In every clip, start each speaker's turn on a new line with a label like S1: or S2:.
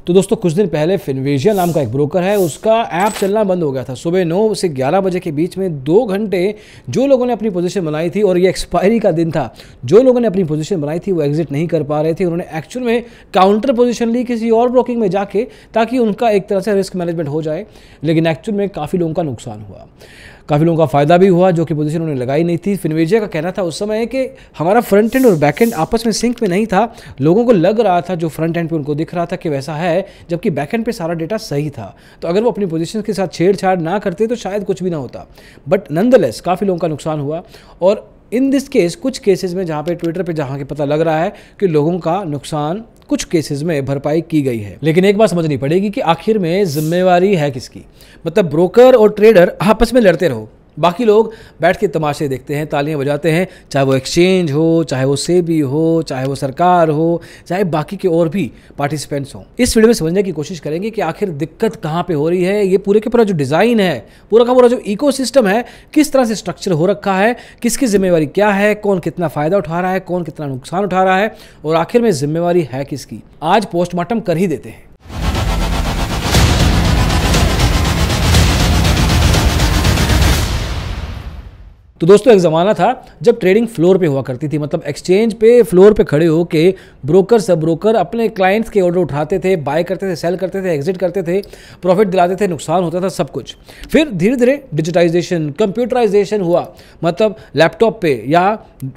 S1: तो दोस्तों कुछ दिन पहले फिनवेशिया नाम का एक ब्रोकर है, उसका ऐप चलना बंद हो गया था। सुबह 9 से 11 बजे के बीच में 2 घंटे जो लोगों ने अपनी पोजीशन बनाई थी, और ये एक्सपायरी का दिन था, जो लोगों ने अपनी पोजीशन बनाई थी वो एग्जिट नहीं कर पा रहे थे। उन्होंने एक्चुअल में काउंटर पोजीशन ली किसी और ब्रोकिंग में जाके, ताकि उनका एक तरह से रिस्क मैनेजमेंट हो जाए। लेकिन एक्चुअल में काफ़ी लोगों का नुकसान हुआ, काफ़ी लोगों का फ़ायदा भी हुआ जो कि पोजीशन उन्होंने लगाई नहीं थी। फिनवेशिया का कहना था उस समय कि हमारा फ्रंट एंड और बैक एंड आपस में सिंक में नहीं था। लोगों को लग रहा था, जो फ्रंट एंड पे उनको दिख रहा था कि वैसा है, जबकि बैक एंड पे सारा डेटा सही था। तो अगर वो अपनी पोजीशन के साथ छेड़छाड़ ना करते तो शायद कुछ भी ना होता। बट नंदलेस काफ़ी लोगों का नुकसान हुआ। और इन दिस केस, कुछ केसेस में जहाँ पे ट्विटर पे जहाँ के पता लग रहा है कि लोगों का नुकसान कुछ केसेस में भरपाई की गई है। लेकिन एक बात समझनी पड़ेगी कि आखिर में जिम्मेवारी है किसकी। मतलब ब्रोकर और ट्रेडर आपस में लड़ते रहो, बाकी लोग बैठ के तमाशे देखते हैं, तालियां बजाते हैं, चाहे वो एक्सचेंज हो, चाहे वो सेबी हो, चाहे वो सरकार हो, चाहे बाकी के और भी पार्टिसिपेंट्स हों। इस वीडियो में समझने की कोशिश करेंगे कि आखिर दिक्कत कहाँ पे हो रही है। ये पूरे के पूरा जो डिज़ाइन है, पूरा का पूरा जो इकोसिस्टम है, किस तरह से स्ट्रक्चर हो रखा है, किसकी जिम्मेवारी क्या है, कौन कितना फ़ायदा उठा रहा है, कौन कितना नुकसान उठा रहा है, और आखिर में जिम्मेवारी है किसकी। आज पोस्टमार्टम कर ही देते हैं। तो दोस्तों एक ज़माना था जब ट्रेडिंग फ्लोर पे हुआ करती थी। मतलब एक्सचेंज पे फ्लोर पे खड़े होके ब्रोकर सब ब्रोकर अपने क्लाइंट्स के ऑर्डर उठाते थे, बाय करते थे, सेल करते थे, एग्जिट करते थे, प्रॉफिट दिलाते थे, नुकसान होता था, सब कुछ। फिर धीरे धीरे डिजिटाइजेशन, कंप्यूटराइजेशन हुआ। मतलब लैपटॉप पे या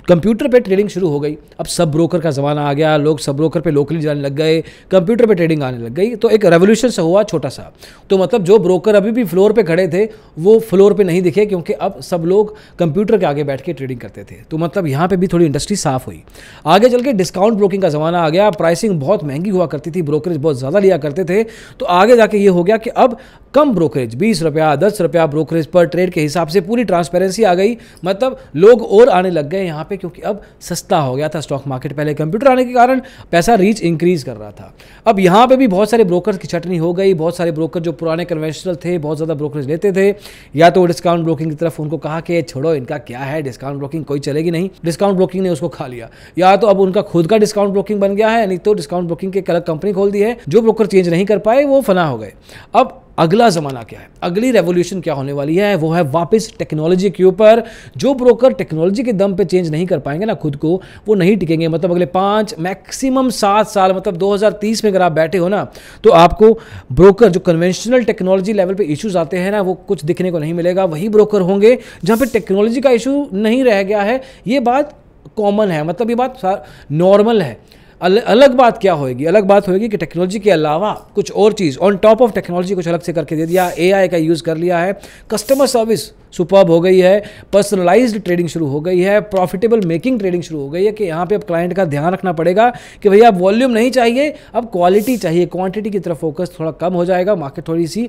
S1: कंप्यूटर पे ट्रेडिंग शुरू हो गई। अब सब ब्रोकर का ज़माना आ गया, लोग सब ब्रोकर पे लोकली जाने लग गए, कंप्यूटर पे ट्रेडिंग आने लग गई। तो एक रेवोल्यूशन सा हुआ छोटा सा। तो मतलब जो ब्रोकर अभी भी फ्लोर पे खड़े थे वो फ्लोर पे नहीं दिखे, क्योंकि अब सब लोग कंप्यूटर के आगे बैठ के ट्रेडिंग करते थे। तो मतलब यहाँ पे भी थोड़ी इंडस्ट्री साफ हुई। आगे चल के डिस्काउंट ब्रोकिंग का ज़माना आ गया। प्राइसिंग बहुत महंगी हुआ करती थी, ब्रोकरेज बहुत ज़्यादा लिया करते थे। तो आगे जाके ये हो गया कि अब कम ब्रोकरेज, 20 रुपया 10 रुपया ब्रोकरेज पर ट्रेड के हिसाब से पूरी ट्रांसपेरेंसी आ गई। मतलब लोग और आने लग गए यहाँ पे, क्योंकि अब सस्ता हो गया था स्टॉक मार्केट। पहले कंप्यूटर आने के कारण पैसा रीच इंक्रीज कर रहा था। अब यहाँ पे भी बहुत सारे ब्रोकर्स की छटनी हो गई। बहुत सारे ब्रोकर जो पुराने कन्वेंशनल थे, बहुत ज़्यादा ब्रोकरेज लेते थे, या तो डिस्काउंट ब्रोकिंग की तरफ उनको कहा कि छोड़ो, इनका क्या है, डिस्काउंट ब्रोकिंग कोई चलेगी नहीं। डिस्काउंट ब्रोकिंग ने उसको खा लिया। या तो अब उनका खुद का डिस्काउंट ब्रोकिंग बन गया है, नहीं तो डिस्काउंट ब्रोकिंग की एक अलग कंपनी खोल दी है। जो ब्रोकर चेंज नहीं कर पाए वो फना हो गए। अब अगला ज़माना क्या है, अगली रेवोल्यूशन क्या होने वाली है, वो है वापस टेक्नोलॉजी के ऊपर। जो ब्रोकर टेक्नोलॉजी के दम पे चेंज नहीं कर पाएंगे ना खुद को, वो नहीं टिकेंगे। मतलब अगले 5 मैक्सिमम 7 साल, मतलब 2030 में अगर आप बैठे हो ना, तो आपको ब्रोकर जो कन्वेंशनल टेक्नोलॉजी लेवल पे इश्यूज आते हैं ना, वो कुछ दिखने को नहीं मिलेगा। वही ब्रोकर होंगे जहाँ पे टेक्नोलॉजी का इशू नहीं रह गया है। ये बात कॉमन है, मतलब ये बात नॉर्मल है। अलग बात क्या होगी, अलग बात होगी कि टेक्नोलॉजी के अलावा कुछ और चीज़ ऑन टॉप ऑफ टेक्नोलॉजी कुछ अलग से करके दे दिया। एआई का यूज़ कर लिया है, कस्टमर सर्विस सुपर्ब हो गई है, पर्सनलाइज्ड ट्रेडिंग शुरू हो गई है, प्रॉफिटेबल मेकिंग ट्रेडिंग शुरू हो गई है। कि यहाँ पे अब क्लाइंट का ध्यान रखना पड़ेगा कि भैया अब वॉल्यूम नहीं चाहिए, अब क्वालिटी चाहिए। क्वांटिटी की तरफ फोकस थोड़ा कम हो जाएगा। मार्केट थोड़ी सी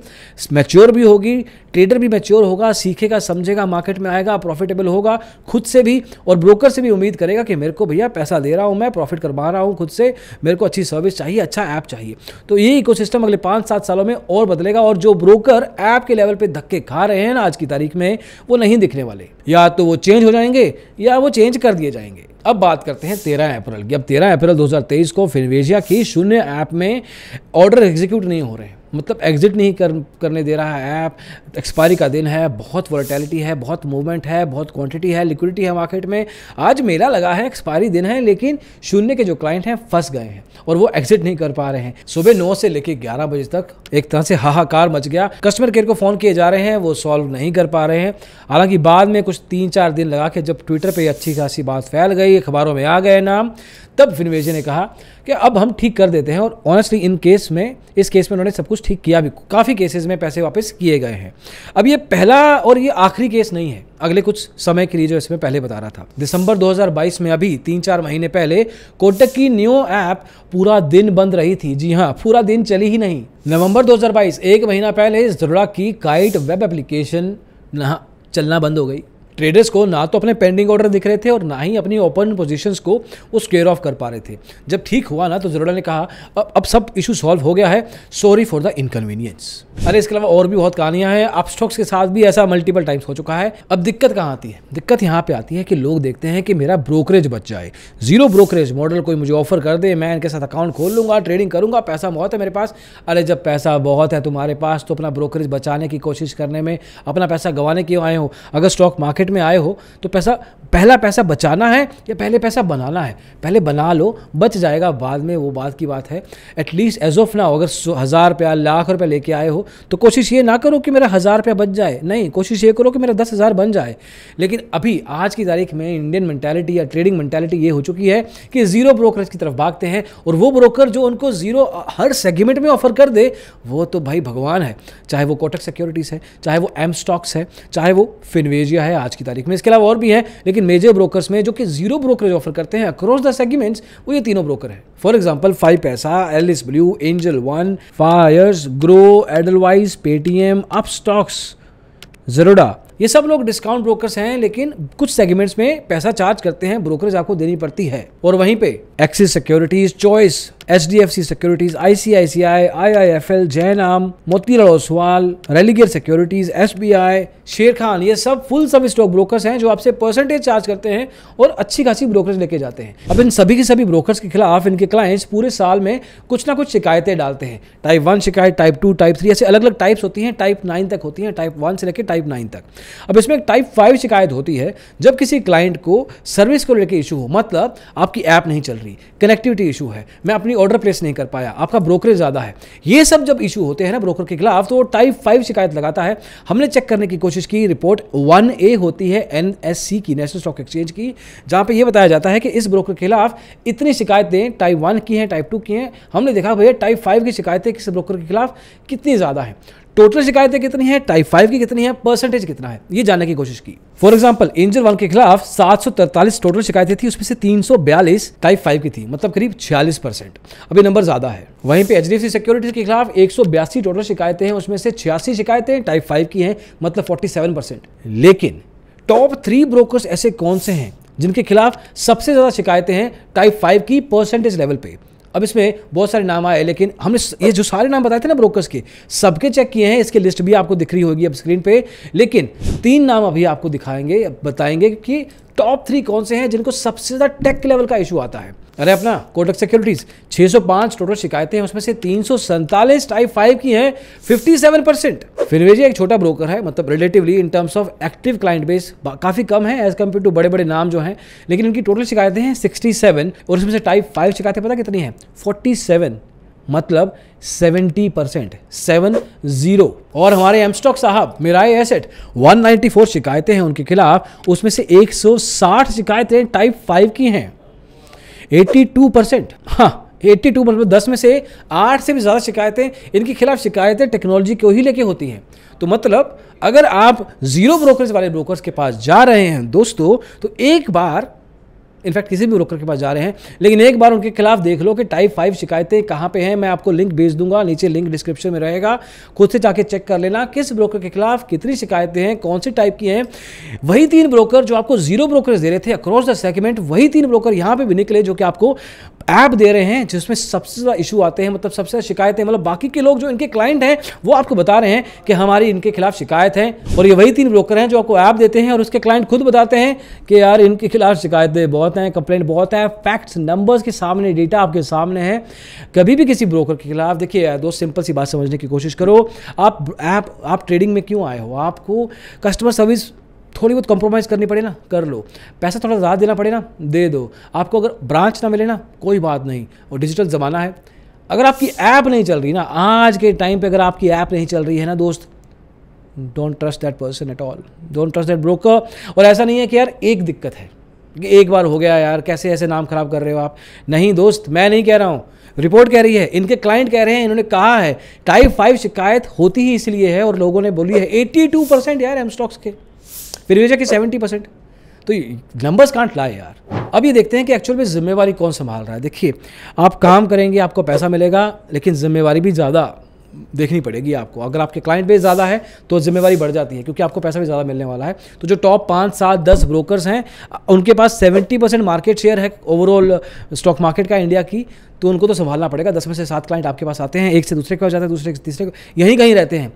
S1: मैच्योर भी होगी, ट्रेडर भी मैच्योर होगा, सीखेगा, समझेगा, मार्केट में आएगा, प्रॉफिटेबल होगा खुद से भी, और ब्रोकर से भी उम्मीद करेगा कि मेरे को भैया पैसा दे रहा हूँ, मैं प्रॉफिट करवा रहा हूँ खुद से, मेरे को अच्छी सर्विस चाहिए, अच्छा ऐप चाहिए। तो ये इकोसिस्टम अगले 5-7 सालों में और बदलेगा। और जो ब्रोकर ऐप के लेवल पे धक्के खा रहे हैं ना आज की तारीख में, वो नहीं दिखने वाले। या तो वो चेंज हो जाएंगे या वो चेंज कर दिए जाएंगे। अब बात करते हैं 13 अप्रैल की। अब 13 अप्रैल 2023 को फिनवेशिया की शून्य ऐप में ऑर्डर एग्जीक्यूट नहीं हो रहे हैं। मतलब एग्जिट नहीं करने दे रहा है ऐप। एक्सपायरी का दिन है, बहुत वॉलेटिलिटी है, बहुत मूवमेंट है, बहुत क्वांटिटी है, लिक्विडिटी है मार्केट में। आज मेला लगा है, एक्सपायरी दिन है, लेकिन शून्य के जो क्लाइंट हैं फंस गए हैं और वो एग्जिट नहीं कर पा रहे हैं। सुबह 9 से लेकर 11 बजे तक एक तरह से हाहाकार मच गया। कस्टमर केयर को फ़ोन किए जा रहे हैं, वो सॉल्व नहीं कर पा रहे हैं। हालांकि बाद में कुछ 3-4 दिन लगा के जब ट्विटर पर अच्छी खासी बात फैल गई, अखबारों में आ गए नाम, तब फिनवेशिया ने कहा कि अब हम ठीक कर देते हैं। और ऑनेस्टली इस केस में उन्होंने सब कुछ ठीक किया भी। काफ़ी केसेस में पैसे वापस किए गए हैं। अब ये पहला और ये आखिरी केस नहीं है, अगले कुछ समय के लिए जो इसमें पहले बता रहा था। दिसंबर 2022 में, अभी 3-4 महीने पहले, कोटक की न्यू ऐप पूरा दिन बंद रही थी। जी हाँ, पूरा दिन चली ही नहीं। नवंबर 2022, 1 महीना पहले, ज़रूरा की काइट वेब एप्लीकेशन चलना बंद हो गई। ट्रेडर्स को ना तो अपने पेंडिंग ऑर्डर दिख रहे थे और ना ही अपनी ओपन पोजीशंस को वो स्क्वेयर ऑफ कर पा रहे थे। जब ठीक हुआ ना तो ज़रोडा ने कहा अब सब इशू सॉल्व हो गया है, सॉरी फॉर द इनकन्वीनियंस। अरे इसके अलावा और भी बहुत कहानियां हैं, अपस्टॉक्स के साथ भी ऐसा मल्टीपल टाइम्स हो चुका है। अब दिक्कत कहाँ आती है? दिक्कत यहाँ पे आती है कि लोग देखते हैं कि मेरा ब्रोकरेज बच जाए, जीरो ब्रोकरेज मॉडल कोई मुझे ऑफर कर दे, मैं इनके साथ अकाउंट खोल लूंगा, ट्रेडिंग करूंगा, पैसा बहुत है मेरे पास। अरे जब पैसा बहुत है तुम्हारे पास तो अपना ब्रोकरेज बचाने की कोशिश करने में अपना पैसा गंवाने क्यों आए हो? अगर स्टॉक मार्केट में आए हो तो पहला पैसा बचाना है या पहले पैसा बनाना है? पहले बना लो, बच जाएगा बाद में, वो बात की बात है। एटलीस्ट एज ऑफ नाउ अगर 1000 रुपया, लाख रुपया लेके आए हो तो कोशिश ये ना करो कि मेरा 1000 रुपया बच जाए, नहीं, कोशिश ये करो कि मेरा 10,000 बन जाए। लेकिन अभी आज की तारीख में इंडियन मेंटालिटी या ट्रेडिंग मेंटालिटी ये हो चुकी है कि जीरो ब्रोकरेज की तरफ भागते हैं, और वो ब्रोकर जो उनको जीरो हर सेगमेंट में ऑफर कर दे वो तो भाई भगवान है। चाहे वो कोटक सिक्योरिटीज़ है, चाहे वो एम स्टॉक्स है, चाहे वो फिनवेजिया है आज की तारीख में। इसके अलावा और भी है, लेकिन मेजर ब्रोकर्स में जो कि जीरो ब्रोकरेज ऑफर करते हैं अक्रॉस द सेगमेंट्स, वो ये तीनों ब्रोकर हैं। For example 5 paisa, Alice Blue, Angel One, Fyers, Groww, Edelweiss, Paytm, Upstox, Zerodha, ये सब लोग डिस्काउंट ब्रोकर्स हैं, लेकिन कुछ सेगमेंट्स में पैसा चार्ज करते हैं, ब्रोकरेज आपको देनी पड़ती है। और वहीं पे Axis securities, choice, HDFC securities, ICICI, IIFL, Jainam, Motilal Oswal, Religare securities, SBI, शेर खान, ये सब फुल सर्विस स्टॉक ब्रोकर्स हैं जो आपसे परसेंटेज चार्ज करते हैं और अच्छी खासी ब्रोकरेज लेके जाते हैं। अब इन सभी के सभी ब्रोकर्स के खिलाफ इनके क्लाइंट्स पूरे साल में कुछ ना कुछ शिकायतें डालते हैं। टाइप 1 शिकायत, टाइप 2, टाइप 3, ऐसे अलग अलग टाइप्स होती हैं, टाइप 9 तक होती हैं, टाइप 1 से लेकर टाइप 9 तक। अब इसमें एक टाइप 5 शिकायत होती है जब किसी क्लाइंट को सर्विस को लेकर इशू हो, मतलब आपकी ऐप नहीं चल रही, कनेक्टिविटी इशू है, मैं अपनी ऑर्डर प्लेस नहीं कर पाया, आपका ब्रोकरेज ज़्यादा है, ये सब जब इशू होते हैं ना ब्रोकर के खिलाफ, तो वो टाइप 5 शिकायत लगाता है। हमने चेक करने की कोशिश की, रिपोर्ट 1A होती है NSE की, नेशनल स्टॉक एक्सचेंज की, जहां पे ये बताया जाता है कि इस ब्रोकर के खिलाफ इतनी शिकायतें टाइप 1 की हैं, टाइप 2 की हैं। हमने देखा भैया टाइप 5 की शिकायतें किस ब्रोकर के खिलाफ कितनी ज़्यादा है, टोटल शिकायतें कितनी है, टाइप 5 की कितनी है, परसेंटेज कितना है, ये जानने की कोशिश की। फॉर एग्जांपल एंजल वन के खिलाफ 743 टोटल शिकायतें थी, उसमें से 342 टाइप 5 की थी, मतलब करीब 46%। अभी नंबर ज्यादा है। वहीं पे HDFC सिक्योरिटीज के खिलाफ 182 टोटल शिकायतें हैं, उसमें से 86 शिकायतें टाइप 5 की हैं, मतलब 47%। लेकिन टॉप 3 ब्रोकर्स ऐसे कौन से हैं जिनके खिलाफ सबसे ज्यादा शिकायतें हैं टाइप 5 की परसेंटेज लेवल पे? अब इसमें बहुत सारे नाम आए, लेकिन हमने ये जो सारे नाम बताए थे ना ब्रोकर्स के, सबके चेक किए हैं, इसकी लिस्ट भी आपको दिख रही होगी अब स्क्रीन पे। लेकिन 3 नाम अभी आपको दिखाएंगे, बताएंगे कि टॉप 3 कौन से हैं जिनको सबसे ज़्यादा टेक लेवल का इशू आता है। अरे अपना कोटक सिक्योरिटीज 605 टोटल शिकायतें हैं, उसमें से 347 टाइप 5 की हैं, 57%। फिनवेजिया एक छोटा ब्रोकर है, मतलब relatively in terms of active client base काफ़ी कम है एज कम्पेयर टू बड़े बड़े नाम जो हैं, लेकिन इनकी टोटल शिकायतें हैं 67, और उसमें से टाइप 5 शिकायतें पता कितनी हैं? 47, मतलब 70%, 70। और हमारे एमस्टॉक साहब मिराई एसेट 194 शिकायतें हैं उनके खिलाफ, उसमें से 160 शिकायतें टाइप 5 की हैं, 82%। हाँ 82, मतलब 10 में से 8 से भी ज़्यादा शिकायतें इनके खिलाफ शिकायतें टेक्नोलॉजी को ही लेके होती हैं। तो मतलब अगर आप जीरो ब्रोकरेज वाले ब्रोकर्स के पास जा रहे हैं दोस्तों, तो एक बार, इनफैक्ट किसी भी ब्रोकर के पास जा रहे हैं, लेकिन एक बार उनके खिलाफ देख लो कि टाइप 5 शिकायतें कहाँ पे हैं। मैं आपको लिंक भेज दूंगा, नीचे लिंक डिस्क्रिप्शन में रहेगा, खुद से जाके चेक कर लेना किस ब्रोकर के खिलाफ कितनी शिकायतें हैं, कौन सी टाइप की हैं। वही 3 ब्रोकर जो आपको जीरो ब्रोकर्स दे रहे थे अक्रॉस द सेगमेंट, वही 3 ब्रोकर यहाँ पे भी निकले जो कि आपको ऐप दे रहे हैं जिसमें सबसे ज़्यादा इशू आते हैं, मतलब सबसे शिकायतें, मतलब बाकी के लोग जो इनके क्लाइंट हैं वो आपको बता रहे हैं कि हमारी इनके खिलाफ शिकायत है, और ये वही 3 ब्रोकर हैं जो आपको ऐप देते हैं और उसके क्लाइंट खुद बताते हैं कि यार इनके खिलाफ शिकायतें बहुत हैं, कंप्लेंट बहुत है। फैक्ट्स, नंबर्स के सामने, डेटा आपके सामने है। कभी भी किसी ब्रोकर के खिलाफ, देखिए यार दोस्त, सिंपल सी बात समझने की कोशिश करो। आप ट्रेडिंग में क्यों आए हो? आपको कस्टमर सर्विस थोड़ी बहुत कॉम्प्रोमाइज़ करनी पड़े ना, कर लो। पैसा थोड़ा ज़्यादा देना पड़े ना, दे दो। आपको अगर ब्रांच ना मिले ना, कोई बात नहीं, और डिजिटल ज़माना है। अगर आपकी ऐप नहीं चल रही ना, आज के टाइम पे अगर आपकी ऐप नहीं चल रही है ना दोस्त, don't trust that person at all, don't trust that broker. और ऐसा नहीं है कि यार एक दिक्कत है, एक बार हो गया यार, कैसे ऐसे नाम खराब कर रहे हो आप। नहीं दोस्त, मैं नहीं कह रहा हूँ, रिपोर्ट कह रही है, इनके क्लाइंट कह रहे हैं, इन्होंने कहा है टाइप 5 शिकायत होती ही इसलिए है, और लोगों ने बोली है 82% यार एम स्टॉक्स के, फिनवेजिया की 70%। तो नंबर्स कांट लाई यार। अब ये देखते हैं कि एक्चुअल में जिम्मेवारी कौन संभाल रहा है। देखिए, आप काम करेंगे, आपको पैसा मिलेगा, लेकिन जिम्मेवारी भी ज़्यादा देखनी पड़ेगी आपको। अगर आपके क्लाइंट बेस ज़्यादा है तो जिम्मेवारी बढ़ जाती है, क्योंकि आपको पैसा भी ज़्यादा मिलने वाला है। तो जो टॉप 5, 7, 10 ब्रोकर्स हैं, उनके पास 70% मार्केट शेयर है ओवरऑल स्टॉक मार्केट का इंडिया की, तो उनको तो संभालना पड़ेगा। 10 में से 7 क्लाइंट आपके पास आते हैं, एक से दूसरे के पास जाते हैं, दूसरे से तीसरे को, यहीं कहीं रहते हैं,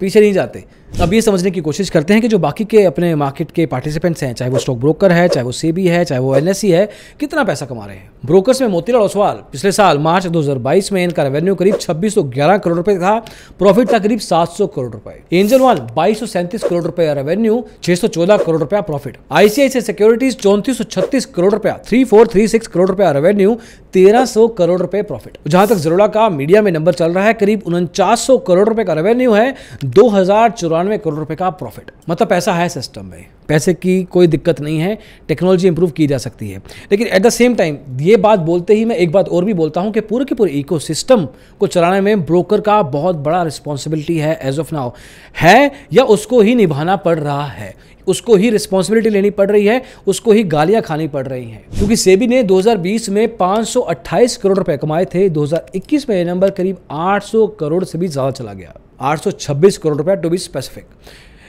S1: पीछे नहीं जाते। अब ये समझने की कोशिश करते हैं कि जो बाकी के अपने मार्केट के पार्टिसिपेंट्स हैं, चाहे वो स्टॉक ब्रोकर है, चाहे वो सेबी है, चाहे वो एनएसई है, कितना पैसा कमा रहे हैं। ब्रोकर्स में मोतीलाल ओसवाल पिछले साल मार्च 2022 में इनका रेवेन्यू करीब 2611 करोड़ रुपए था, प्रॉफिट था करीब 700 करोड़ रुपए। एंजल वन 2237 करोड़ रुपए रेवेन्यू, 614 करोड़ रुपया प्रॉफिट। आईसीआईसीआई सिक्योरिटीज 3436 करोड़ रुपया, 3436 करोड़ रुपया रेवेन्यू, 1300 करोड़ रुपए प्रॉफिट। जहां तक ज़रोड़ा का मीडिया में नंबर चल रहा है, करीब 4900 करोड़ रुपए का रेवेन्यू है, 2094 करोड़ रुपए का प्रॉफिट। मतलब पैसा है सिस्टम में, पैसे की कोई दिक्कत नहीं है, टेक्नोलॉजी इंप्रूव की जा सकती है। लेकिन एट द सेम टाइम ये बात बोलते ही मैं एक बात और भी बोलता हूं कि पूरे के पूरे इकोसिस्टम को चलाने में ब्रोकर का बहुत बड़ा रिस्पॉन्सिबिलिटी है एज ऑफ नाउ, है या उसको ही निभाना पड़ रहा है, उसको ही रिस्पॉन्सिबिलिटी लेनी पड़ रही है, उसको ही गालियां खानी पड़ रही हैं। क्योंकि सेबी ने 2020 में 528 करोड़ रुपए कमाए थे, 2021 में ये नंबर करीब 800 करोड़ से भी ज़्यादा चला गया, 826 करोड़ रुपए टू बी स्पेसिफिक।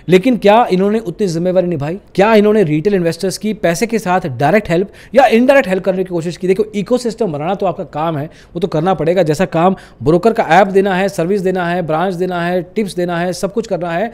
S1: लेकिन क्या इन्होंने उतनी जिम्मेवारी निभाई? क्या इन्होंने रिटेल इन्वेस्टर्स की पैसे के साथ डायरेक्ट हेल्प या इनडायरेक्ट हेल्प करने की कोशिश की? देखो, इकोसिस्टम बनाना तो आपका काम है, वो तो करना पड़ेगा। जैसा काम ब्रोकर का ऐप देना है, सर्विस देना है, ब्रांच देना है, टिप्स देना है, सब कुछ करना है,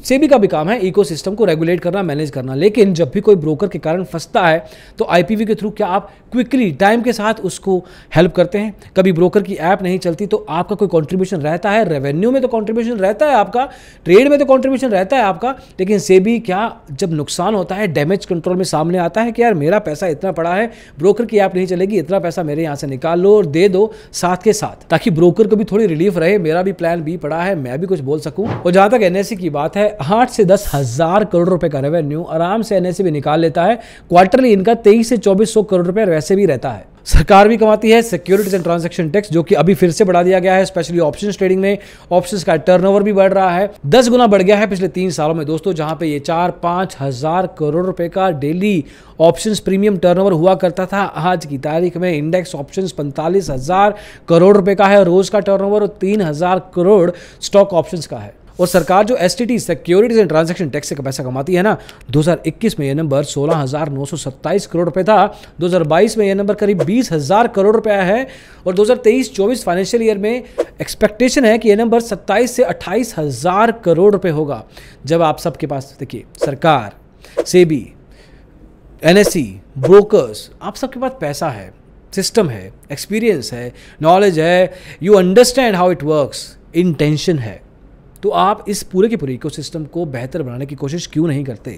S1: सेबी का भी काम है इकोसिस्टम को रेगुलेट करना, मैनेज करना। लेकिन जब भी कोई ब्रोकर के कारण फंसता है तो आईपीवी के थ्रू क्या आप क्विकली टाइम के साथ उसको हेल्प करते हैं? कभी ब्रोकर की ऐप नहीं चलती तो आपका कोई कंट्रीब्यूशन रहता है, रेवेन्यू में तो कंट्रीब्यूशन रहता है आपका, ट्रेड में तो कंट्रीब्यूशन रहता है आपका, लेकिन सेबी क्या जब नुकसान होता है, डैमेज कंट्रोल में सामने आता है कि यार मेरा पैसा इतना पड़ा है, ब्रोकर की ऐप नहीं चलेगी, इतना पैसा मेरे यहाँ से निकाल लो और दे दो साथ के साथ, ताकि ब्रोकर को भी थोड़ी रिलीफ रहे, मेरा भी प्लान बी पड़ा है, मैं भी कुछ बोल सकूं। और जहां तक एनएसई की बात है, 8 से 10 हजार करोड़ रुपए का रेवेन्यू आराम से एनएसई भी निकाल लेता है। क्वार्टरली इनका 23 से 2400 करोड़ रुपए वैसे भी रहता है। सरकार भी कमाती है सिक्योरिटीज एंड ट्रांजैक्शन टैक्स, जो कि अभी फिर से बढ़ा दिया गया है, स्पेशली ऑप्शंस ट्रेडिंग में। ऑप्शंस का टर्नओवर भी बढ़ रहा है, 10 गुना बढ़ गया है पिछले 3 सालों में दोस्तों। जहां पे ये 4-5 हजार करोड़ रुपए का डेली ऑप्शंस प्रीमियम टर्नओवर हुआ करता था, आज की तारीख में इंडेक्स ऑप्शंस 45,000 करोड़ रुपए का है रोज का टर्नओवर, और 3,000 करोड़ स्टॉक ऑप्शंस का है। और सरकार जो STT securities and transaction tax से पैसा कमाती है ना, 2021 में यह नंबर 16,927 करोड़ रुपए था, 2022 में यह नंबर करीब 20,000 करोड़ रुपया है, और 2023-24 फाइनेंशियल ईयर में एक्सपेक्टेशन है कि यह नंबर 27 से 28,000 करोड़ रुपए होगा। जब आप सबके पास देखिए, सरकार, सेबी, एनएसई, ब्रोकर्स, आप सबके पास पैसा है, सिस्टम है, एक्सपीरियंस है, नॉलेज है, you understand how it works, intention है, तो आप इस पूरे के पूरे इकोसिस्टम को बेहतर बनाने की कोशिश क्यों नहीं करते?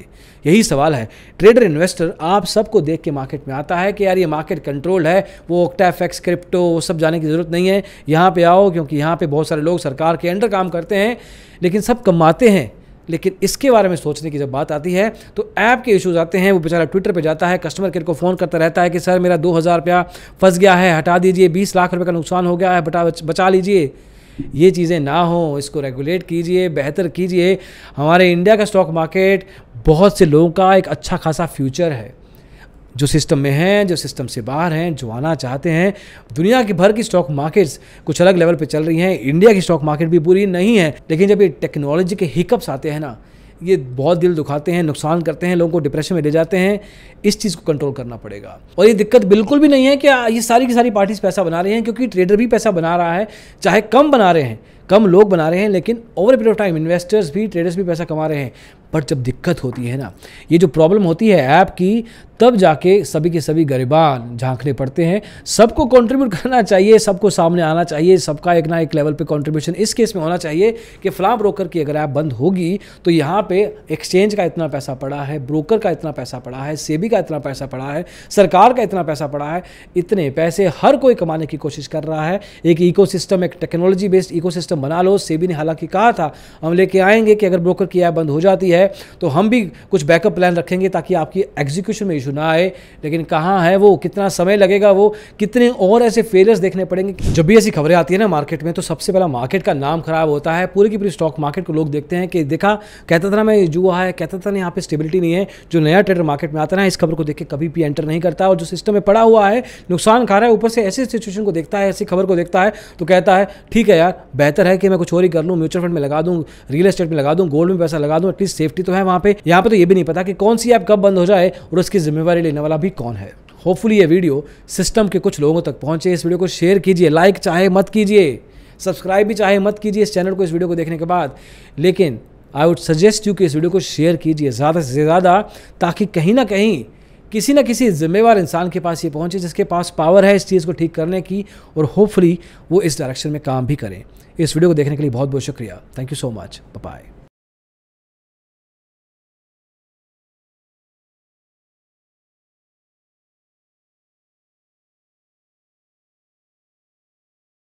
S1: यही सवाल है। ट्रेडर इन्वेस्टर आप सबको देख के मार्केट में आता है कि यार ये मार्केट कंट्रोल्ड है, वो ओक्टाफेक्स, क्रिप्टो, वो सब जाने की ज़रूरत नहीं है, यहाँ पे आओ, क्योंकि यहाँ पे बहुत सारे लोग सरकार के अंडर काम करते हैं, लेकिन सब कमाते हैं। लेकिन इसके बारे में सोचने की जब बात आती है तो ऐप के इश्यूज आते हैं। वो बेचारा ट्विटर पे जाता है, कस्टमर केयर को फ़ोन करता रहता है कि सर मेरा 2,000 रुपया फंस गया है, हटा दीजिए, 20 लाख रुपये का नुकसान हो गया है, बचा लीजिए। ये चीज़ें ना हो, इसको रेगुलेट कीजिए, बेहतर कीजिए। हमारे इंडिया का स्टॉक मार्केट बहुत से लोगों का एक अच्छा खासा फ्यूचर है, जो सिस्टम में हैं, जो सिस्टम से बाहर हैं, जो आना चाहते हैं। दुनिया की भर की स्टॉक मार्केट्स कुछ अलग लेवल पे चल रही हैं, इंडिया की स्टॉक मार्केट भी पूरी नहीं है, लेकिन जब ये टेक्नोलॉजी के हिकअप्स आते हैं ना, ये बहुत दिल दुखाते हैं, नुकसान करते हैं, लोगों को डिप्रेशन में ले जाते हैं। इस चीज़ को कंट्रोल करना पड़ेगा। और ये दिक्कत बिल्कुल भी नहीं है कि ये सारी की सारी पार्टीज पैसा बना रही हैं, क्योंकि ट्रेडर भी पैसा बना रहा है, चाहे कम बना रहे हैं, कम लोग बना रहे हैं, लेकिन over period of time investors भी, ट्रेडर्स भी पैसा कमा रहे हैं। बट जब दिक्कत होती है ना, ये जो प्रॉब्लम होती है ऐप की, तब जाके सभी के सभी गरीबान झांकने पड़ते हैं। सबको कंट्रीब्यूट करना चाहिए, सबको सामने आना चाहिए, सबका एक ना एक लेवल पे कंट्रीब्यूशन इस केस में होना चाहिए कि फलां ब्रोकर की अगर ऐप बंद होगी तो यहाँ पे एक्सचेंज का इतना पैसा पड़ा है, ब्रोकर का इतना पैसा पड़ा है, सेबी का इतना पैसा पड़ा है, सरकार का इतना पैसा पड़ा है। इतने पैसे हर कोई कमाने की कोशिश कर रहा है। एक इकोसिस्टम, एक टेक्नोलॉजी बेस्ड इकोसिस्टम बना लो। सेबी ने हालांकि कहा था हम लेके आएंगे कि अगर ब्रोकर की ऐप बंद हो जाती है तो हम भी कुछ बैकअप प्लान रखेंगे ताकि आपकी एग्जीक्यूशन में इशू ना आए, लेकिन कहाँ है वो, कितना समय लगेगा, वो कितने और ऐसे फेलियर्स देखने पड़ेंगे। जब भी ऐसी खबरें आती है ना मार्केट में, तो सबसे पहला मार्केट का नाम खराब होता है। पूरी की पूरी स्टॉक मार्केट को लोग देखते हैं कि देखा, कहता था ना मैं जुआ है, कहता था ना यहाँ पे स्टेबिलिटी नहीं है। जो नया ट्रेडर मार्केट में आता है ना, इस खबर को देख के कभी भी एंटर नहीं करता, और जो सिस्टम में पड़ा हुआ है नुकसान खा रहा है, ऊपर से ऐसी सिचुएशन को देखता है, ऐसी खबर को देखता है तो कहता है ठीक है यार, बेहतर बेहतर है कि मैं कुछ और ही कर लूँ, म्यूचुअल फंड में लगा दूँ, रियल एस्टेट में लगा दूँ, गोल्ड में पैसा लगा दूँ, एटलीस्ट सेफ्टी तो है वहाँ पे। यहाँ पे तो ये भी नहीं पता कि कौन सी ऐप कब बंद हो जाए और उसकी जिम्मेवारी लेने वाला भी कौन है। होपफुली ये वीडियो सिस्टम के कुछ लोगों तक पहुँचे। इस वीडियो को शेयर कीजिए, लाइक चाहे मत कीजिए, सब्सक्राइब भी चाहे मत कीजिए इस चैनल को इस वीडियो को देखने के बाद, लेकिन आई वुड सजेस्ट यू कि इस वीडियो को शेयर कीजिए ज़्यादा से ज़्यादा, ताकि कहीं ना कहीं किसी न किसी जिम्मेवार इंसान के पास ये पहुंचे जिसके पास पावर है इस चीज़ को ठीक करने की, और होपफुली वो इस डायरेक्शन में काम भी करें। इस वीडियो को देखने के लिए बहुत बहुत शुक्रिया। Thank you so much. Bye.